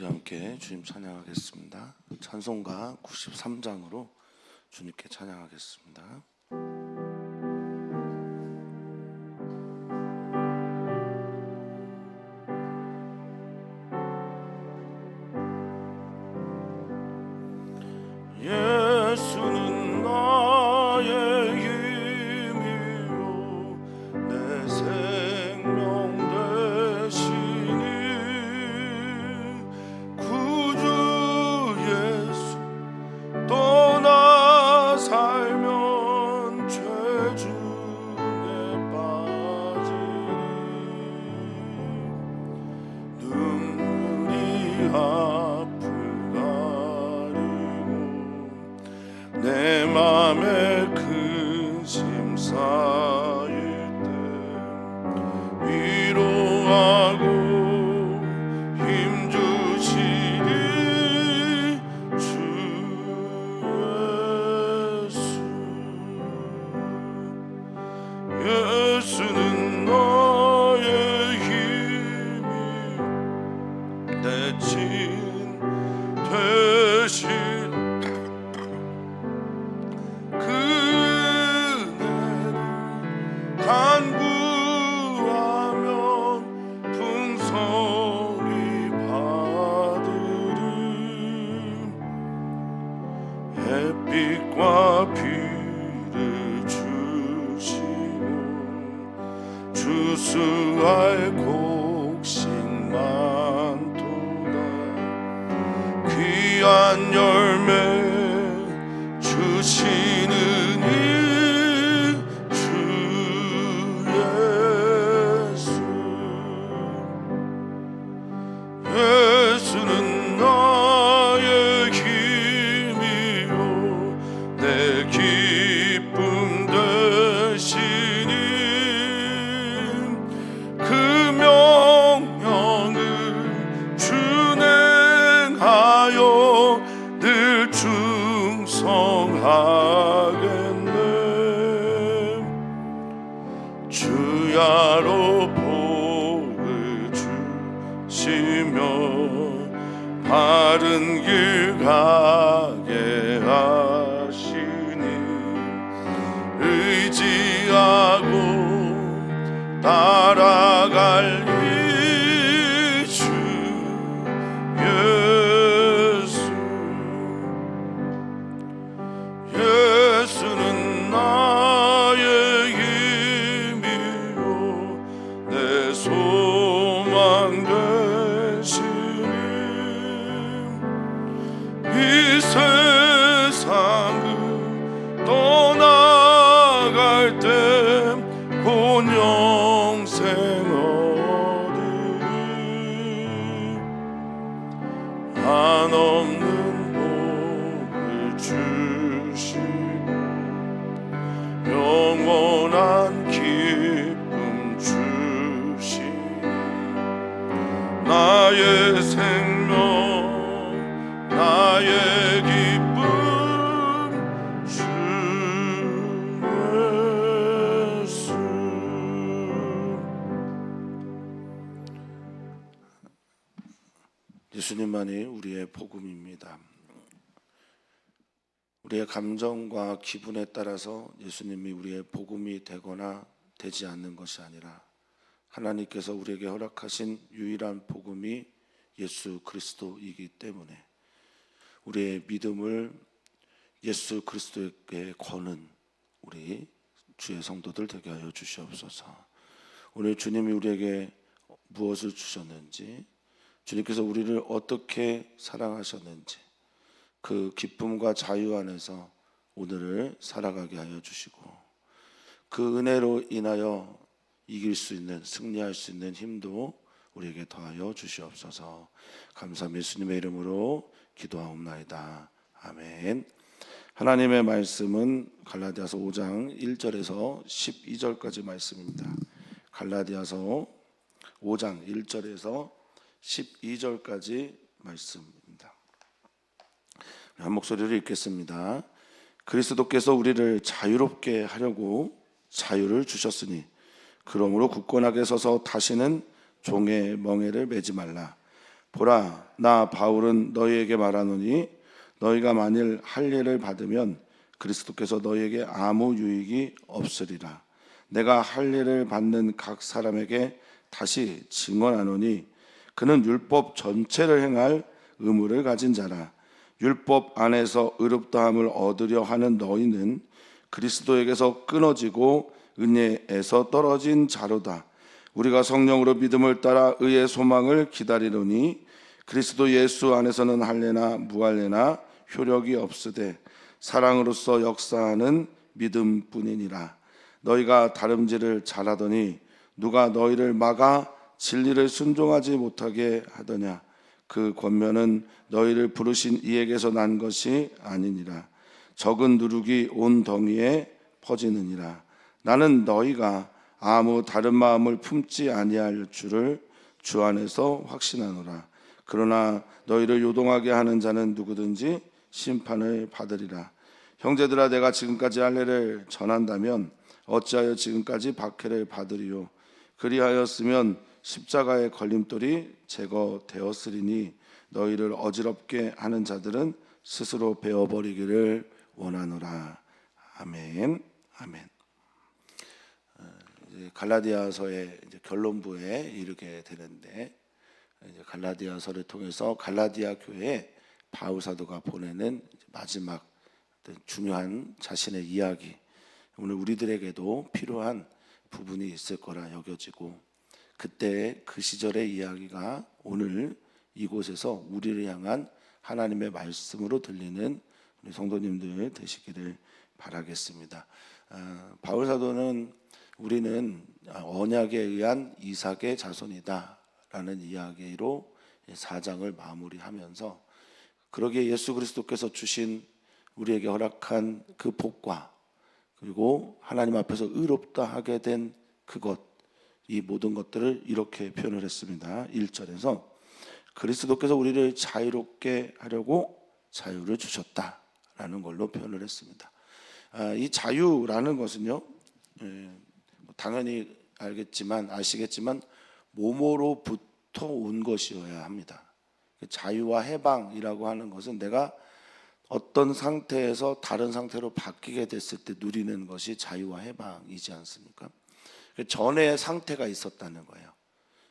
우리 함께 주님 찬양하겠습니다. 찬송가 93장으로 주님께 찬양하겠습니다. 예수는 나의 힘이요 내 생명 되시니 구주 예수 떠나 살면 죄 중에 빠지니 눈물이 앞을 가리고 내 맘에 근심 쌓일 때 위로하고 힘 주시니 주 예수. 예수는 나의 힘이 내 진 되신 간구하면 풍성히 받으리 햇빛과 비를 주시고 주수할 곡식 만토가 귀한 열매 주시는 이 예수는 나의 힘이요 내 기쁨 되시니 그 명령을 준행하여 늘 충성하겠네 주야로 복을 주시며 바른 길 가게 하시니 의지하고 따라갈 이 주 예수. 예수는 나의 힘이요 내 소망 되시니 이 세상을 떠나갈 때 곧 영생 얻으리 한없는 복을 주시고 영원한 기쁨 주시니 나의 생명 나의 기쁨 주 예수. 예수님만이 우리의 복음입니다. 우리의 감정과 기분에 따라서 예수님이 우리의 복음이 되거나 되지 않는 것이 아니라 하나님께서 우리에게 허락하신 유일한 복음이 예수 그리스도이기 때문에 우리의 믿음을 예수 그리스도에게 거는 우리 주의 성도들 되게 하여 주시옵소서. 오늘 주님이 우리에게 무엇을 주셨는지, 주님께서 우리를 어떻게 사랑하셨는지 그 기쁨과 자유 안에서 오늘을 살아가게 하여 주시고 그 은혜로 인하여 이길 수 있는, 승리할 수 있는 힘도 우리에게 더하여 주시옵소서. 감사합니다. 예수님의 이름으로 기도하옵나이다. 아멘. 하나님의 말씀은 갈라디아서 5장 1절에서 12절까지 말씀입니다. 갈라디아서 5장 1절에서 12절까지 말씀입니다. 한 목소리로 읽겠습니다. 그리스도께서 우리를 자유롭게 하려고 자유를 주셨으니 그러므로 굳건하게 서서 다시는 종의 멍에를 매지 말라. 보라, 나 바울은 너희에게 말하노니 너희가 만일 할례를 받으면 그리스도께서 너희에게 아무 유익이 없으리라. 내가 할례를 받는 각 사람에게 다시 증언하노니 그는 율법 전체를 행할 의무를 가진 자라. 율법 안에서 의롭다함을 얻으려 하는 너희는 그리스도에게서 끊어지고 은혜에서 떨어진 자로다. 우리가 성령으로 믿음을 따라 의의 소망을 기다리노니 그리스도 예수 안에서는 할례나 무할례나 효력이 없으되 사랑으로서 역사하는 믿음뿐이니라. 너희가 다름질을 잘하더니 누가 너희를 막아 진리를 순종하지 못하게 하더냐. 그 권면은 너희를 부르신 이에게서 난 것이 아니니라. 적은 누룩이 온 덩이에 퍼지느니라. 나는 너희가 아무 다른 마음을 품지 아니할 줄을 주 안에서 확신하노라. 그러나 너희를 요동하게 하는 자는 누구든지 심판을 받으리라. 형제들아, 내가 지금까지 할례를 전한다면 어찌하여 지금까지 박해를 받으리요. 그리하였으면 십자가의 걸림돌이 제거되었으리니 너희를 어지럽게 하는 자들은 스스로 베어버리기를 원하노라. 아멘. 아멘. 갈라디아서의 결론부에 이르게 되는데, 갈라디아서를 통해서 갈라디아 교회에 바울 사도가 보내는 마지막 중요한 자신의 이야기, 오늘 우리들에게도 필요한 부분이 있을 거라 여겨지고, 그때 그 시절의 이야기가 오늘 이곳에서 우리를 향한 하나님의 말씀으로 들리는 우리 성도님들 되시기를 바라겠습니다. 바울 사도는 우리는 언약에 의한 이삭의 자손이다 라는 이야기로 4장을 마무리하면서, 그러기에 예수 그리스도께서 주신 우리에게 허락한 그 복과 그리고 하나님 앞에서 의롭다 하게 된 그것, 이 모든 것들을 이렇게 표현을 했습니다. 1절에서 그리스도께서 우리를 자유롭게 하려고 자유를 주셨다라는 걸로 표현을 했습니다. 이 자유라는 것은요, 당연히 아시겠지만 몸으로부터 온 것이어야 합니다. 자유와 해방이라고 하는 것은 내가 어떤 상태에서 다른 상태로 바뀌게 됐을 때 누리는 것이 자유와 해방이지 않습니까? 전의 상태가 있었다는 거예요.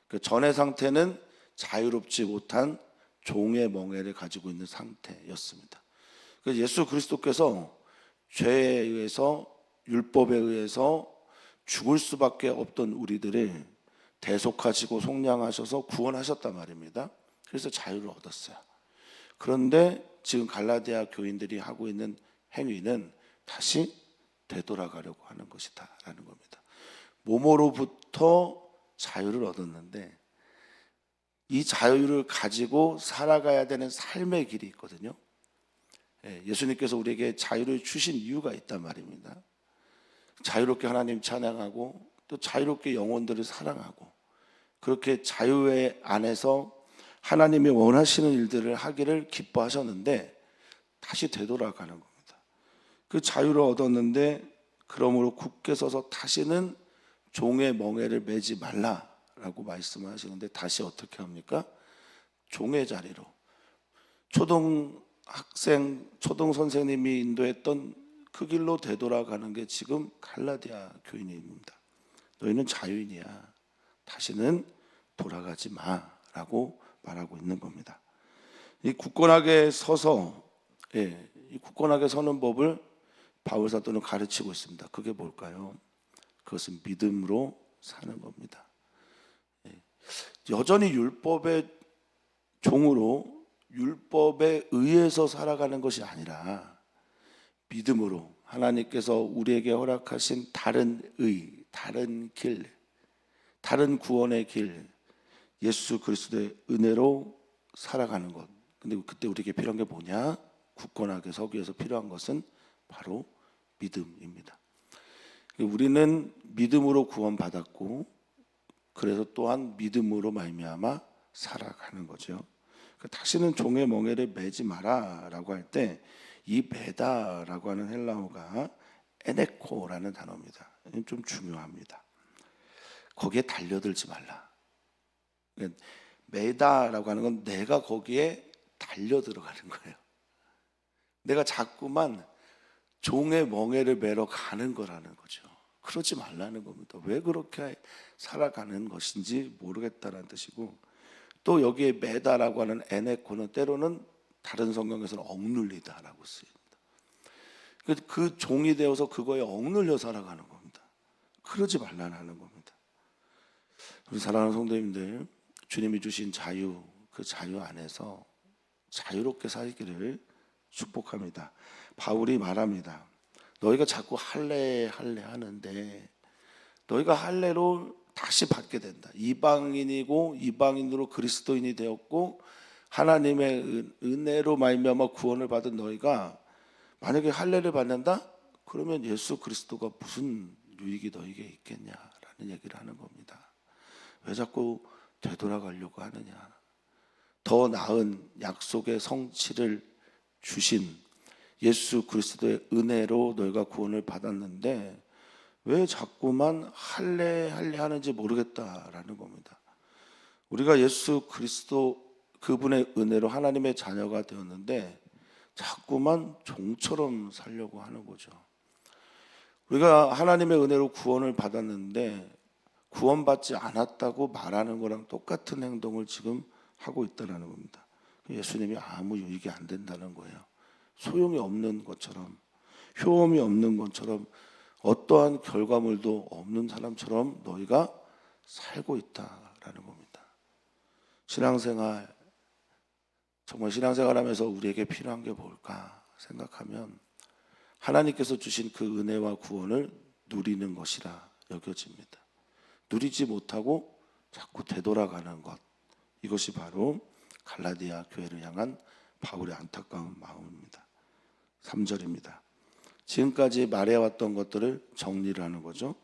그 전의 상태는 자유롭지 못한 종의 멍에를 가지고 있는 상태였습니다. 그래서 예수 그리스도께서 죄에 의해서, 율법에 의해서 죽을 수밖에 없던 우리들을 대속하시고 속량하셔서 구원하셨단 말입니다. 그래서 자유를 얻었어요. 그런데 지금 갈라디아 교인들이 하고 있는 행위는 다시 되돌아가려고 하는 것이다라는 겁니다. 몸으로부터 자유를 얻었는데 이 자유를 가지고 살아가야 되는 삶의 길이 있거든요. 예수님께서 우리에게 자유를 주신 이유가 있단 말입니다. 자유롭게 하나님 찬양하고 또 자유롭게 영혼들을 사랑하고, 그렇게 자유의 안에서 하나님이 원하시는 일들을 하기를 기뻐하셨는데 다시 되돌아가는 겁니다. 그 자유를 얻었는데 그러므로 굳게 서서 다시는 종의 멍에를 매지 말라라고 말씀하시는데, 다시 어떻게 합니까? 종의 자리로, 초등 선생님이 인도했던 그 길로 되돌아가는 게 지금 갈라디아 교인입니다. 너희는 자유인이야. 다시는 돌아가지 마라고 말하고 있는 겁니다. 이 굳건하게 서서, 이 굳건하게 서는 법을 바울 사도는 가르치고 있습니다. 그게 뭘까요? 그것은 믿음으로 사는 겁니다. 여전히 율법의 종으로 율법에 의해서 살아가는 것이 아니라 믿음으로 하나님께서 우리에게 허락하신 다른 다른 길, 다른 구원의 길, 예수 그리스도의 은혜로 살아가는 것. 근데 그때 우리에게 필요한 게 뭐냐? 굳건하게 서기 위해서 필요한 것은 바로 믿음입니다. 우리는 믿음으로 구원받았고, 그래서 또한 믿음으로 말미암아 살아가는 거죠. 다시는 종의 멍에를 매지 마라라고 할 때 이 매다라고 하는 헬라어가 에네코라는 단어입니다. 좀 중요합니다. 거기에 달려들지 말라. 매다라고 하는 건 내가 거기에 달려 들어가는 거예요. 내가 자꾸만 종의 멍에를 매러 가는 거라는 거죠. 그러지 말라는 겁니다. 왜 그렇게 살아가는 것인지 모르겠다는 뜻이고, 또 여기에 매다라고 하는 에네코는 때로는 다른 성경에서는 억눌리다라고 쓰입니다. 그 종이 되어서 그거에 억눌려 살아가는 겁니다. 그러지 말라는 겁니다. 우리 사랑하는 성도님들, 주님이 주신 자유, 그 자유 안에서 자유롭게 살기를 축복합니다. 바울이 말합니다. 너희가 자꾸 할례 하는데 너희가 할례로 다시 받게 된다. 이방인이고 이방인으로 그리스도인이 되었고 하나님의 은혜로 말미암아 구원을 받은 너희가 만약에 할례를 받는다? 그러면 예수 그리스도가 무슨 유익이 너희에게 있겠냐라는 얘기를 하는 겁니다. 왜 자꾸 되돌아가려고 하느냐. 더 나은 약속의 성취를 주신 예수 그리스도의 은혜로 너희가 구원을 받았는데 왜 자꾸만 할례 하는지 모르겠다라는 겁니다. 우리가 예수 그리스도 그분의 은혜로 하나님의 자녀가 되었는데 자꾸만 종처럼 살려고 하는 거죠. 우리가 하나님의 은혜로 구원을 받았는데 구원받지 않았다고 말하는 거랑 똑같은 행동을 지금 하고 있다는 겁니다. 예수님이 아무 유익이 안 된다는 거예요. 소용이 없는 것처럼, 효험이 없는 것처럼, 어떠한 결과물도 없는 사람처럼 너희가 살고 있다라는 겁니다. 신앙생활, 정말 신앙생활하면서 우리에게 필요한 게 뭘까 생각하면 하나님께서 주신 그 은혜와 구원을 누리는 것이라 여겨집니다. 누리지 못하고 자꾸 되돌아가는 것, 이것이 바로 갈라디아 교회를 향한 바울의 안타까운 마음입니다. 3절입니다. 지금까지 말해왔던 것들을 정리를 하는 거죠.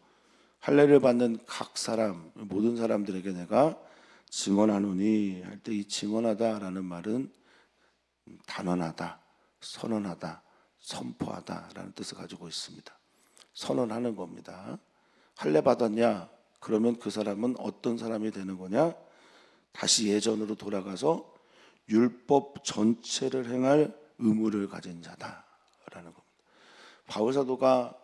할례를 받는 각 사람, 모든 사람들에게 내가 증언하노니 할 때 이 증언하다라는 말은 단언하다, 선언하다, 선포하다라는 뜻을 가지고 있습니다. 선언하는 겁니다. 할례 받았냐? 그러면 그 사람은 어떤 사람이 되는 거냐? 다시 예전으로 돌아가서 율법 전체를 행할 의무를 가진 자다라는 겁니다. 바울 사도가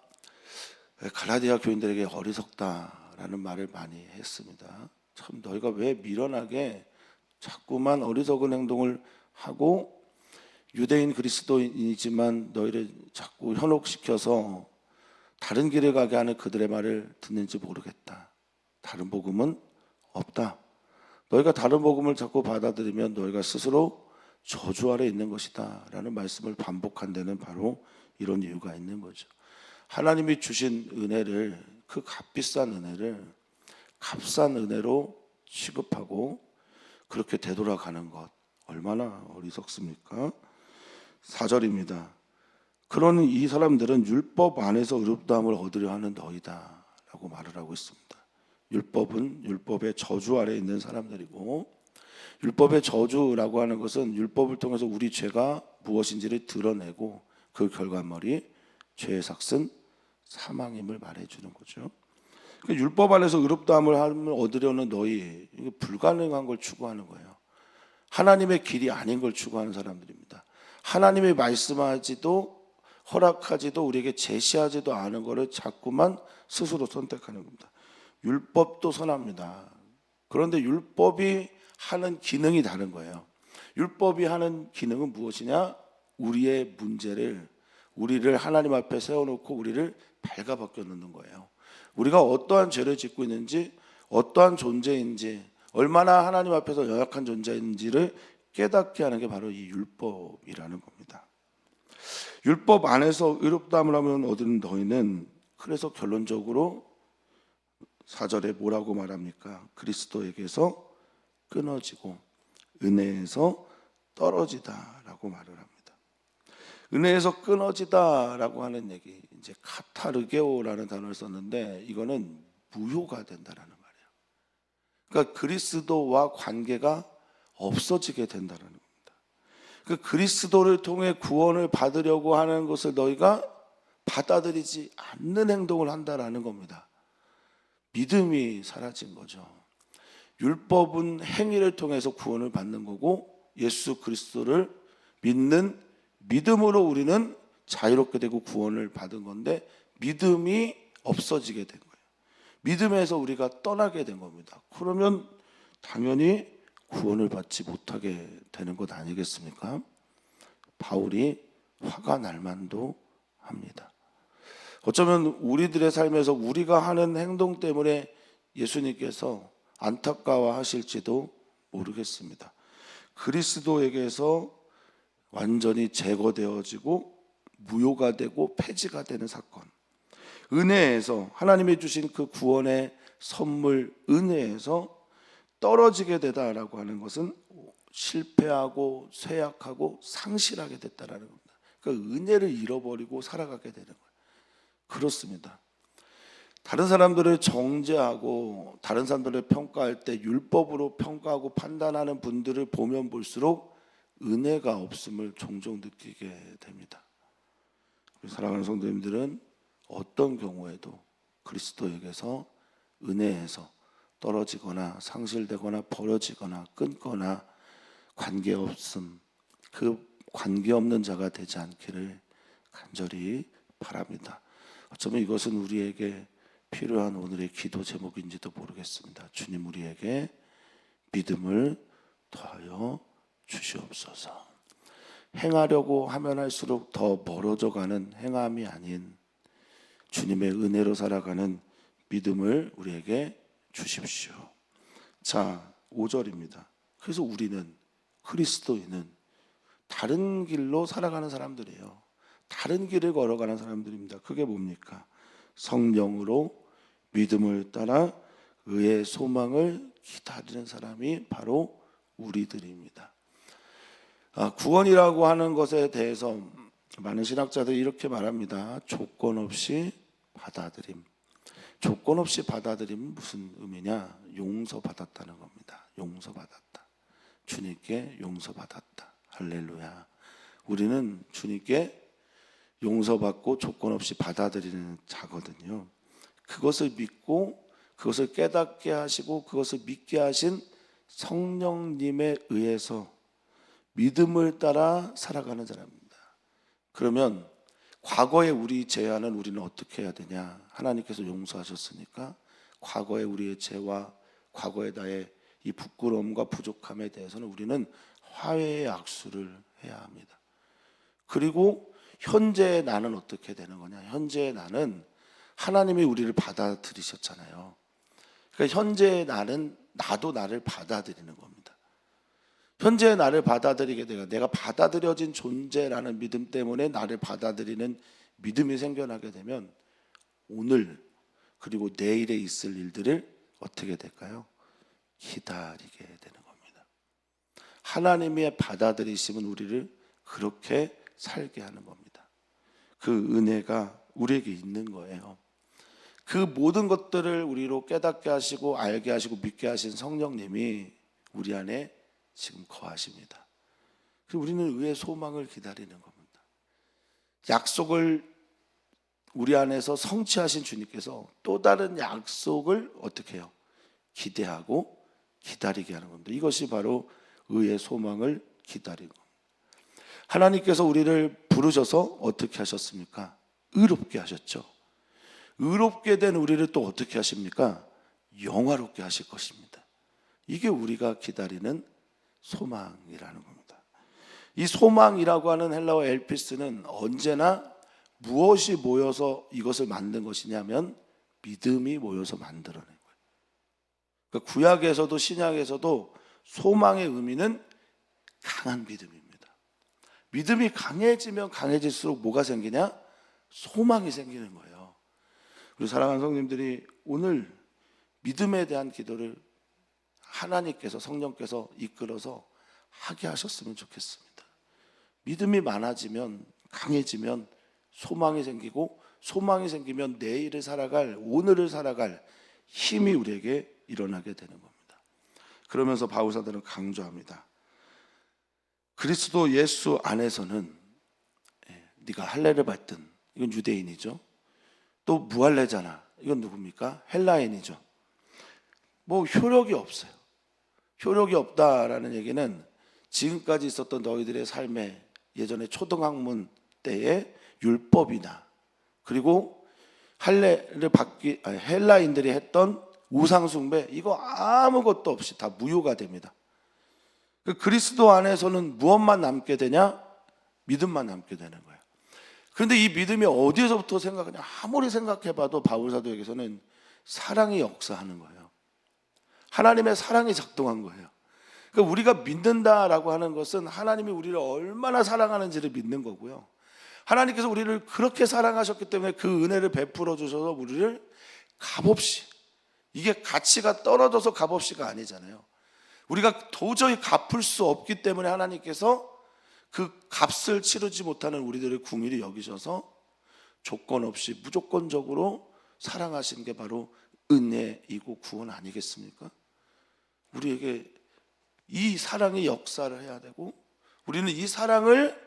갈라디아 교인들에게 어리석다라는 말을 많이 했습니다. 참 너희가 왜 미련하게 자꾸만 어리석은 행동을 하고 유대인 그리스도인이지만 너희를 자꾸 현혹시켜서 다른 길을 가게 하는 그들의 말을 듣는지 모르겠다. 다른 복음은 없다. 너희가 다른 복음을 자꾸 받아들이면 너희가 스스로 저주 아래 있는 것이다 라는 말씀을 반복한 데는 바로 이런 이유가 있는 거죠. 하나님이 주신 은혜를, 그 값비싼 은혜를 값싼 은혜로 취급하고 그렇게 되돌아가는 것 얼마나 어리석습니까? 4절입니다. 그러는 이 사람들은 율법 안에서 의롭다함을 얻으려 하는 너희다 라고 말을 하고 있습니다. 율법은 율법의 저주 아래에 있는 사람들이고, 율법의 저주라고 하는 것은 율법을 통해서 우리 죄가 무엇인지를 드러내고 그 결과물이 죄의 삭은 사망임을 말해주는 거죠. 그러니까 율법 안에서 의롭다함을 얻으려는 너희, 이게 불가능한 걸 추구하는 거예요. 하나님의 길이 아닌 걸 추구하는 사람들입니다. 하나님이 말씀하지도 허락하지도 우리에게 제시하지도 않은 것을 자꾸만 스스로 선택하는 겁니다. 율법도 선합니다. 그런데 율법이 하는 기능이 다른 거예요. 율법이 하는 기능은 무엇이냐? 우리의 문제를, 우리를 하나님 앞에 세워놓고 우리를 발가벗겨 놓는 거예요. 우리가 어떠한 죄를 짓고 있는지, 어떠한 존재인지, 얼마나 하나님 앞에서 연약한 존재인지를 깨닫게 하는 게 바로 이 율법이라는 겁니다. 율법 안에서 의롭다함을 하면 얻는 너희는, 그래서 결론적으로 4절에 뭐라고 말합니까? 그리스도에게서 끊어지고 은혜에서 떨어지다라고 말을 합니다. 은혜에서 끊어지다라고 하는 얘기, 이제 카타르게오라는 단어를 썼는데 이거는 무효가 된다라는 말이에요. 그러니까 그리스도와 관계가 없어지게 된다라는 겁니다. 그 그리스도를 통해 구원을 받으려고 하는 것을 너희가 받아들이지 않는 행동을 한다라는 겁니다. 믿음이 사라진 거죠. 율법은 행위를 통해서 구원을 받는 거고 예수 그리스도를 믿는 믿음으로 우리는 자유롭게 되고 구원을 받은 건데 믿음이 없어지게 된 거예요. 믿음에서 우리가 떠나게 된 겁니다. 그러면 당연히 구원을 받지 못하게 되는 것 아니겠습니까? 바울이 화가 날 만도 합니다. 어쩌면 우리들의 삶에서 우리가 하는 행동 때문에 예수님께서 안타까워 하실지도 모르겠습니다. 그리스도에게서 완전히 제거되어지고 무효가 되고 폐지가 되는 사건, 은혜에서 하나님이 주신 그 구원의 선물 은혜에서 떨어지게 되다라고 하는 것은 실패하고 쇠약하고 상실하게 됐다라는 겁니다. 그러니까 은혜를 잃어버리고 살아가게 되는 거예요. 그렇습니다. 다른 사람들을 정죄하고 다른 사람들을 평가할 때 율법으로 평가하고 판단하는 분들을 보면 볼수록 은혜가 없음을 종종 느끼게 됩니다. 사랑하는 성도님들은 어떤 경우에도 그리스도에게서 은혜에서 떨어지거나 상실되거나 버려지거나 끊거나 관계없음, 그 관계없는 자가 되지 않기를 간절히 바랍니다. 어쩌면 이것은 우리에게 필요한 오늘의 기도 제목인지도 모르겠습니다. 주님, 우리에게 믿음을 더하여 주시옵소서. 행하려고 하면 할수록 더 멀어져 가는 행함이 아닌 주님의 은혜로 살아가는 믿음을 우리에게 주십시오. 자, 5절입니다. 그래서 우리는, 그리스도인은 다른 길로 살아가는 사람들이에요. 다른 길을 걸어가는 사람들입니다. 그게 뭡니까? 성령으로 믿음을 따라 의의 소망을 기다리는 사람이 바로 우리들입니다. 구원이라고 하는 것에 대해서 많은 신학자들이 이렇게 말합니다. 조건 없이 받아들임. 조건 없이 받아들임은 무슨 의미냐? 용서받았다는 겁니다. 용서받았다. 주님께 용서받았다. 할렐루야. 우리는 주님께 용서받고 조건 없이 받아들이는 자거든요. 그것을 믿고 그것을 깨닫게 하시고 그것을 믿게 하신 성령님에 의해서 믿음을 따라 살아가는 사람입니다. 그러면 과거에 우리 죄와는 우리는 어떻게 해야 되냐? 하나님께서 용서하셨으니까 과거의 우리의 죄와 과거의 나의 이 부끄러움과 부족함에 대해서는 우리는 화해의 악수를 해야 합니다. 그리고 현재의 나는 어떻게 되는 거냐? 현재의 나는 하나님이 우리를 받아들이셨잖아요. 그러니까 현재의 나는 나도 나를 받아들이는 겁니다. 현재의 나를 받아들이게 되고 내가 받아들여진 존재라는 믿음 때문에 나를 받아들이는 믿음이 생겨나게 되면 오늘 그리고 내일에 있을 일들을 어떻게 될까요? 기다리게 되는 겁니다. 하나님의 받아들이심은 우리를 그렇게 살게 하는 겁니다. 그 은혜가 우리에게 있는 거예요. 그 모든 것들을 우리로 깨닫게 하시고 알게 하시고 믿게 하신 성령님이 우리 안에 지금 거하십니다. 그리고 우리는 의의 소망을 기다리는 겁니다. 약속을 우리 안에서 성취하신 주님께서 또 다른 약속을 어떻게 해요? 기대하고 기다리게 하는 겁니다. 이것이 바로 의의 소망을 기다리는 겁니다. 하나님께서 우리를 부르셔서 어떻게 하셨습니까? 의롭게 하셨죠. 의롭게 된 우리를 또 어떻게 하십니까? 영화롭게 하실 것입니다. 이게 우리가 기다리는 소망이라는 겁니다. 이 소망이라고 하는 헬라어 엘피스는 언제나 무엇이 모여서 이것을 만든 것이냐면 믿음이 모여서 만들어낸 거예요. 그러니까 구약에서도 신약에서도 소망의 의미는 강한 믿음입니다. 믿음이 강해지면 강해질수록 뭐가 생기냐? 소망이 생기는 거예요. 우리 사랑하는 성님들이 오늘 믿음에 대한 기도를 하나님께서 성령께서 이끌어서 하게 하셨으면 좋겠습니다. 믿음이 많아지면 강해지면 소망이 생기고 소망이 생기면 내일을 살아갈 오늘을 살아갈 힘이 우리에게 일어나게 되는 겁니다. 그러면서 바울사도는 강조합니다. 그리스도 예수 안에서는 네가 할례를 받든 이건 유대인이죠. 또 무할례잖아. 이건 누굽니까? 헬라인이죠. 뭐 효력이 없어요. 효력이 없다라는 얘기는 지금까지 있었던 너희들의 삶에 예전에 초등학문 때의 율법이나 그리고 헬라인들이 했던 우상숭배, 이거 아무것도 없이 다 무효가 됩니다. 그리스도 안에서는 무엇만 남게 되냐? 믿음만 남게 되는 거예요. 그런데 이 믿음이 어디에서부터 생각하냐? 아무리 생각해봐도 바울사도에게서는 사랑이 역사하는 거예요. 하나님의 사랑이 작동한 거예요. 그러니까 우리가 믿는다라고 하는 것은 하나님이 우리를 얼마나 사랑하는지를 믿는 거고요. 하나님께서 우리를 그렇게 사랑하셨기 때문에 그 은혜를 베풀어 주셔서 우리를 값없이, 이게 가치가 떨어져서 값없이가 아니잖아요. 우리가 도저히 갚을 수 없기 때문에 하나님께서 그 값을 치르지 못하는 우리들을 궁일이 여기셔서 조건 없이 무조건적으로 사랑하신 게 바로 은혜이고 구원 아니겠습니까? 우리에게 이 사랑의 역사를 해야 되고, 우리는 이 사랑을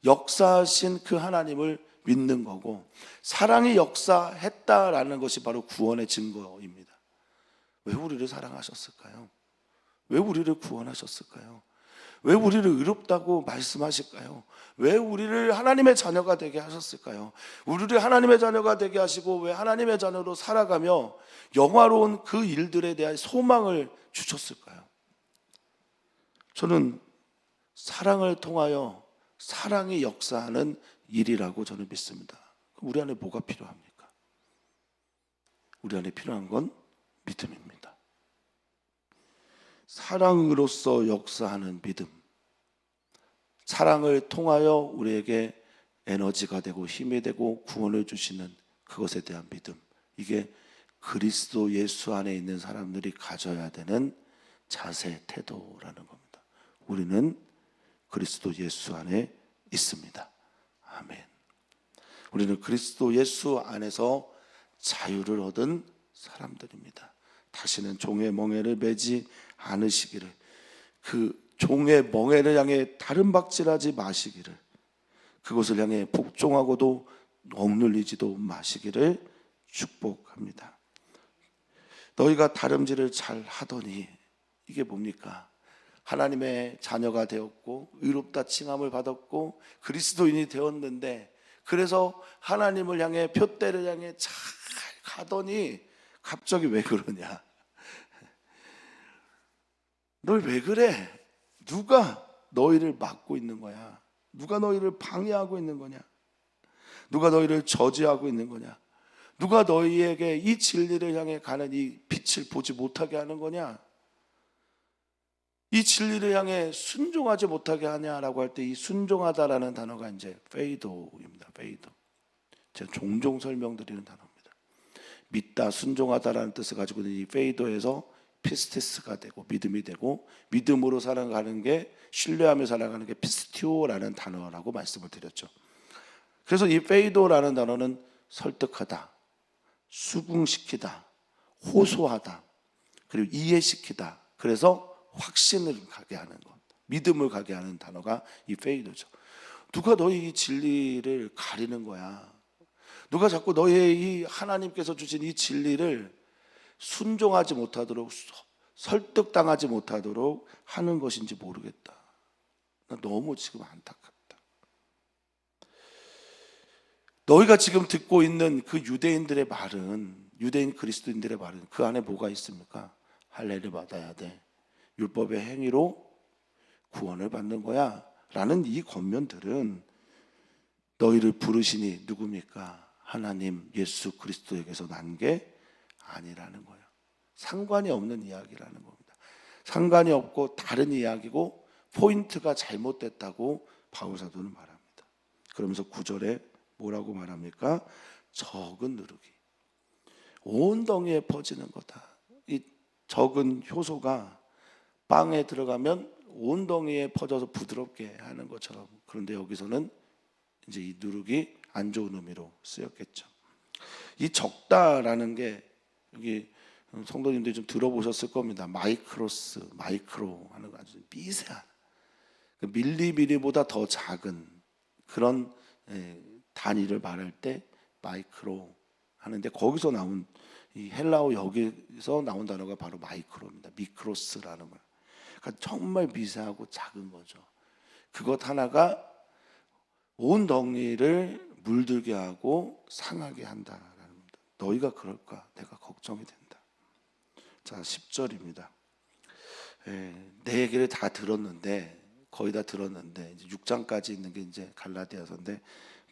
역사하신 그 하나님을 믿는 거고, 사랑이 역사했다라는 것이 바로 구원의 증거입니다. 왜 우리를 사랑하셨을까요? 왜 우리를 구원하셨을까요? 왜 우리를 의롭다고 말씀하실까요? 왜 우리를 하나님의 자녀가 되게 하셨을까요? 우리를 하나님의 자녀가 되게 하시고 왜 하나님의 자녀로 살아가며 영화로운 그 일들에 대한 소망을 주셨을까요? 저는 사랑을 통하여 사랑이 역사하는 일이라고 저는 믿습니다. 우리 안에 뭐가 필요합니까? 우리 안에 필요한 건 믿음입니다. 사랑으로서 역사하는 믿음, 사랑을 통하여 우리에게 에너지가 되고 힘이 되고 구원을 주시는 그것에 대한 믿음, 이게 그리스도 예수 안에 있는 사람들이 가져야 되는 자세, 태도라는 겁니다. 우리는 그리스도 예수 안에 있습니다. 아멘. 우리는 그리스도 예수 안에서 자유를 얻은 사람들입니다. 다시는 종의 멍에를 매지 않으시기를, 그 종의 멍에를 향해 다른 박질하지 마시기를, 그것을 향해 복종하고도 억눌리지도 마시기를 축복합니다. 너희가 다름질을 잘 하더니, 이게 뭡니까? 하나님의 자녀가 되었고 의롭다 칭함을 받았고 그리스도인이 되었는데, 그래서 하나님을 향해 표대를 향해 잘 가더니 갑자기 왜 그러냐? 널 왜 그래? 누가 너희를 막고 있는 거야? 누가 너희를 방해하고 있는 거냐? 누가 너희를 저지하고 있는 거냐? 누가 너희에게 이 진리를 향해 가는 이 빛을 보지 못하게 하는 거냐? 이 진리를 향해 순종하지 못하게 하냐라고 할 때 이 순종하다라는 단어가 이제 페이도입니다. 페이도. 제가 종종 설명드리는 단어입니다. 믿다, 순종하다라는 뜻을 가지고 있는 이 페이도에서 피스티스가 되고 믿음이 되고, 믿음으로 살아가는 게, 신뢰하며 살아가는 게 피스티오라는 단어라고 말씀을 드렸죠. 그래서 이 페이도라는 단어는 설득하다, 수긍시키다, 호소하다, 그리고 이해시키다, 그래서 확신을 가게 하는 것, 믿음을 가게 하는 단어가 이 페이도죠. 누가 너희 이 진리를 가리는 거야? 누가 자꾸 너희의 이 하나님께서 주신 이 진리를 순종하지 못하도록, 설득당하지 못하도록 하는 것인지 모르겠다. 나 너무 지금 안타깝다. 너희가 지금 듣고 있는 그 유대인들의 말은, 유대인 그리스도인들의 말은 그 안에 뭐가 있습니까? 할례를 받아야 돼, 율법의 행위로 구원을 받는 거야 라는 이 권면들은 너희를 부르시니 누굽니까? 하나님 예수 그리스도에게서 난 게 아니라는 거예요. 상관이 없는 이야기라는 겁니다. 상관이 없고 다른 이야기고 포인트가 잘못됐다고 바울사도는 말합니다. 그러면서 9절에 뭐라고 말합니까? 적은 누룩이 온 덩이에 퍼지는 거다. 이 적은 효소가 빵에 들어가면 온 덩이에 퍼져서 부드럽게 하는 것처럼, 그런데 여기서는 이제 이 누룩이 안 좋은 의미로 쓰였겠죠. 이 적다라는 게, 여기 성도님들이 좀 들어보셨을 겁니다. 마이크로스, 마이크로 하는 거, 아주 미세한, 밀리미리보다 더 작은 그런 단위를 말할 때 마이크로 하는데, 거기서 나온 이 헬라어, 여기서 나온 단어가 바로 마이크로입니다. 미크로스라는 말. 그러니까 정말 미세하고 작은 거죠. 그것 하나가 온 덩이를 물들게 하고 상하게 한다라는 겁니다. 너희가 그럴까? 내가 걱정이 된다. 자, 10절입니다. 내 얘기를 다 들었는데, 거의 다 들었는데 이제 6장까지 있는 게 이제 갈라디아서인데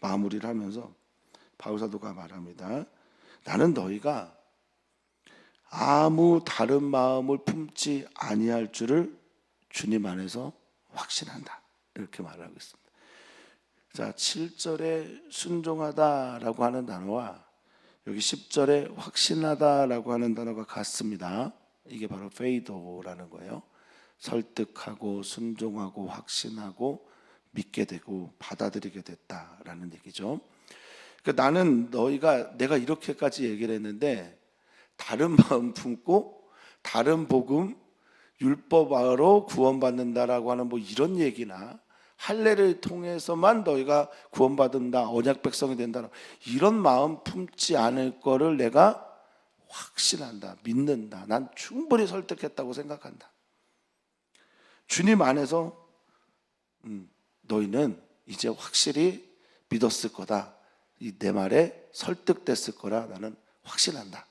마무리를 하면서 바울 사도가 말합니다. 나는 너희가 아무 다른 마음을 품지 아니할 줄을 주님 안에서 확신한다. 이렇게 말하고 있습니다. 자, 7절에 순종하다라고 하는 단어와 여기 10절에 확신하다라고 하는 단어가 같습니다. 이게 바로 페이도라는 거예요. 설득하고 순종하고 확신하고 믿게 되고 받아들이게 됐다라는 얘기죠. 그러니까 나는 너희가 내가 이렇게까지 얘기를 했는데 다른 마음 품고 다른 복음 율법으로 구원받는다라고 하는 뭐 이런 얘기나 할례를 통해서만 너희가 구원받는다, 언약 백성이 된다, 이런 마음 품지 않을 거를 내가 확신한다, 믿는다. 난 충분히 설득했다고 생각한다. 주님 안에서 너희는 이제 확실히 믿었을 거다. 내 말에 설득됐을 거라 나는 확신한다.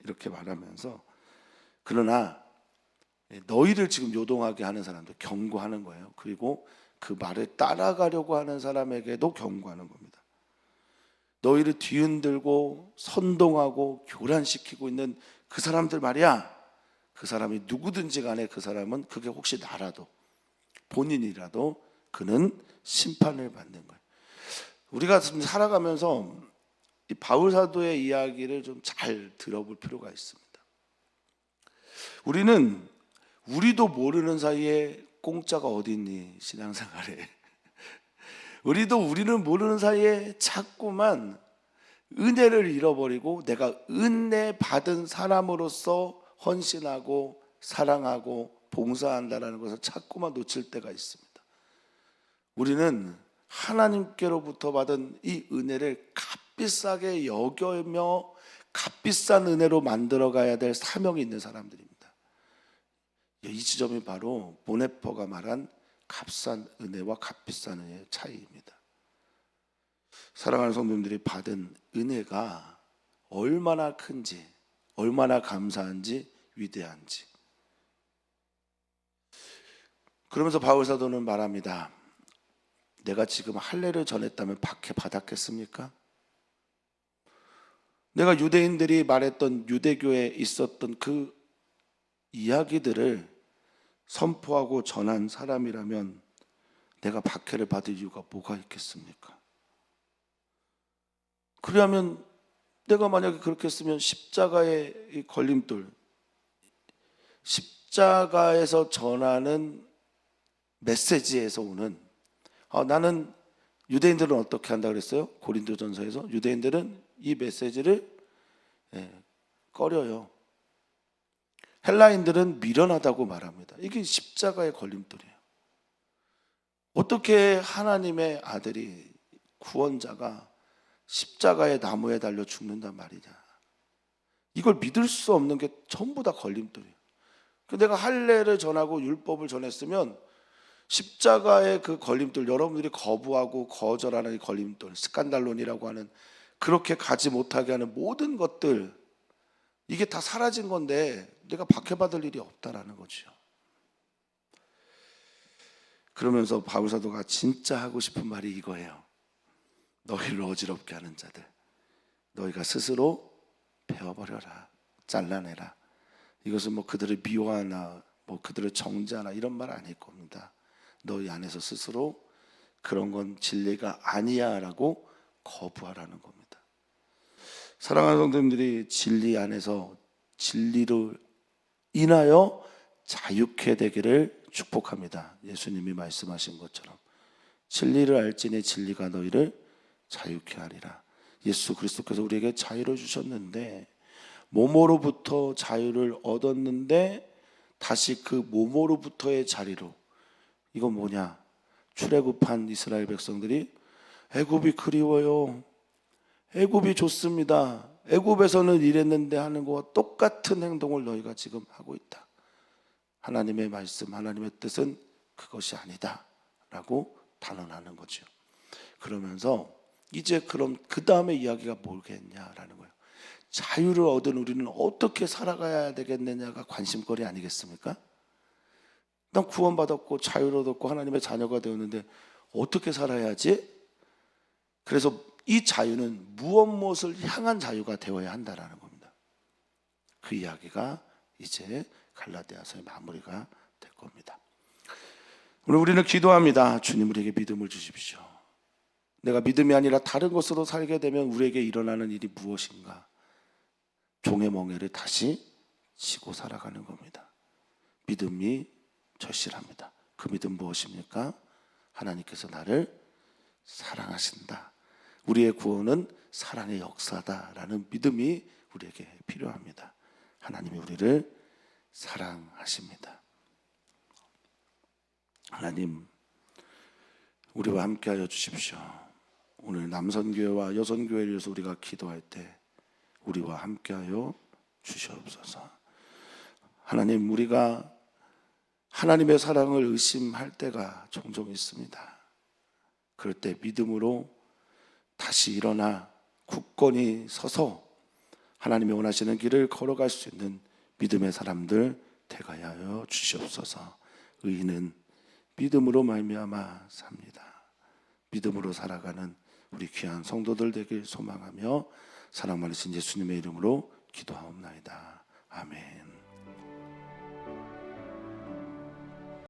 이렇게 말하면서, 그러나 너희를 지금 요동하게 하는 사람들 경고하는 거예요. 그리고 그 말을 따라가려고 하는 사람에게도 경고하는 겁니다. 너희를 뒤흔들고 선동하고 교란시키고 있는 그 사람들 말이야. 그 사람이 누구든지 간에 그 사람은, 그게 혹시 나라도 본인이라도 그는 심판을 받는 거예요. 우리가 살아가면서 이 바울 사도의 이야기를 좀 잘 들어볼 필요가 있습니다. 우리도 모르는 사이에 공짜가 어디 있니, 신앙생활에. 우리는 모르는 사이에 자꾸만 은혜를 잃어버리고 내가 은혜 받은 사람으로서 헌신하고 사랑하고 봉사한다는 것을 자꾸만 놓칠 때가 있습니다. 우리는 하나님께로부터 받은 이 은혜를 값비싸게 여겨며 값비싼 은혜로 만들어가야 될 사명이 있는 사람들입니다. 이 지점이 바로 보네퍼가 말한 값싼 은혜와 값비싼 은혜의 차이입니다. 사랑하는 성도님들이 받은 은혜가 얼마나 큰지, 얼마나 감사한지, 위대한지. 그러면서 바울 사도는 말합니다. 내가 지금 할례를 전했다면 박해 받았겠습니까? 내가 유대인들이 말했던 유대교에 있었던 그 이야기들을 선포하고 전한 사람이라면 내가 박해를 받을 이유가 뭐가 있겠습니까? 그러면 내가 만약에 그렇게 했으면 십자가의 걸림돌, 십자가에서 전하는 메시지에서 오는, 나는, 유대인들은 어떻게 한다 그랬어요? 고린도전서에서 유대인들은 이 메시지를 꺼려요. 헬라인들은 미련하다고 말합니다. 이게 십자가의 걸림돌이에요. 어떻게 하나님의 아들이, 구원자가 십자가의 나무에 달려 죽는단 말이냐. 이걸 믿을 수 없는 게 전부 다 걸림돌이에요. 내가 할례를 전하고 율법을 전했으면 십자가의 그 걸림돌, 여러분들이 거부하고 거절하는 이 걸림돌, 스칸달론이라고 하는, 그렇게 가지 못하게 하는 모든 것들, 이게 다 사라진 건데 내가 박해받을 일이 없다라는 거죠. 그러면서 바울 사도가 진짜 하고 싶은 말이 이거예요. 너희를 어지럽게 하는 자들, 너희가 스스로 베어버려라, 잘라내라. 이것은 뭐 그들을 미워하나 뭐 그들을 정죄하나 이런 말 아닐 겁니다. 너희 안에서 스스로 그런 건 진리가 아니야 라고 거부하라는 겁니다. 사랑하는 성도님들이 진리 안에서 진리로 인하여 자유케 되기를 축복합니다. 예수님이 말씀하신 것처럼 진리를 알지니 진리가 너희를 자유케 하리라. 예수 그리스도께서 우리에게 자유를 주셨는데, 모모로부터 자유를 얻었는데 다시 그 모모로부터의 자리로, 이건 뭐냐? 출애굽한 이스라엘 백성들이 애굽이 그리워요, 애굽이 좋습니다, 애굽에서는 이랬는데 하는 것과 똑같은 행동을 너희가 지금 하고 있다. 하나님의 말씀, 하나님의 뜻은 그것이 아니다 라고 단언하는 거죠. 그러면서 이제 그럼 그 다음에 이야기가 뭐겠냐라는 거예요. 자유를 얻은 우리는 어떻게 살아가야 되겠느냐가 관심거리 아니겠습니까? 난 구원받았고 자유를 얻었고 하나님의 자녀가 되었는데 어떻게 살아야지? 그래서 이 자유는 무엇을 향한 자유가 되어야 한다라는 겁니다. 그 이야기가 이제 갈라디아서의 마무리가 될 겁니다. 오늘 우리는 기도합니다. 주님, 우리에게 믿음을 주십시오. 내가 믿음이 아니라 다른 것으로 살게 되면 우리에게 일어나는 일이 무엇인가? 종의 멍에를 다시 지고 살아가는 겁니다. 믿음이 절실합니다. 그 믿음 무엇입니까? 하나님께서 나를 사랑하신다. 우리의 구원은 사랑의 역사다라는 믿음이 우리에게 필요합니다. 하나님이 우리를 사랑하십니다. 하나님, 우리와 함께하여 주십시오. 오늘 남선교회와 여선교회를 위해서 우리가 기도할 때 우리와 함께하여 주시옵소서. 하나님, 우리가 하나님의 사랑을 의심할 때가 종종 있습니다. 그럴 때 믿음으로 다시 일어나 굳건히 서서 하나님이 원하시는 길을 걸어갈 수 있는 믿음의 사람들 되게 하여 주시옵소서. 의인은 믿음으로 말미암아 삽니다. 믿음으로 살아가는 우리 귀한 성도들 되길 소망하며 사랑 많으신 예수님의 이름으로 기도하옵나이다. 아멘.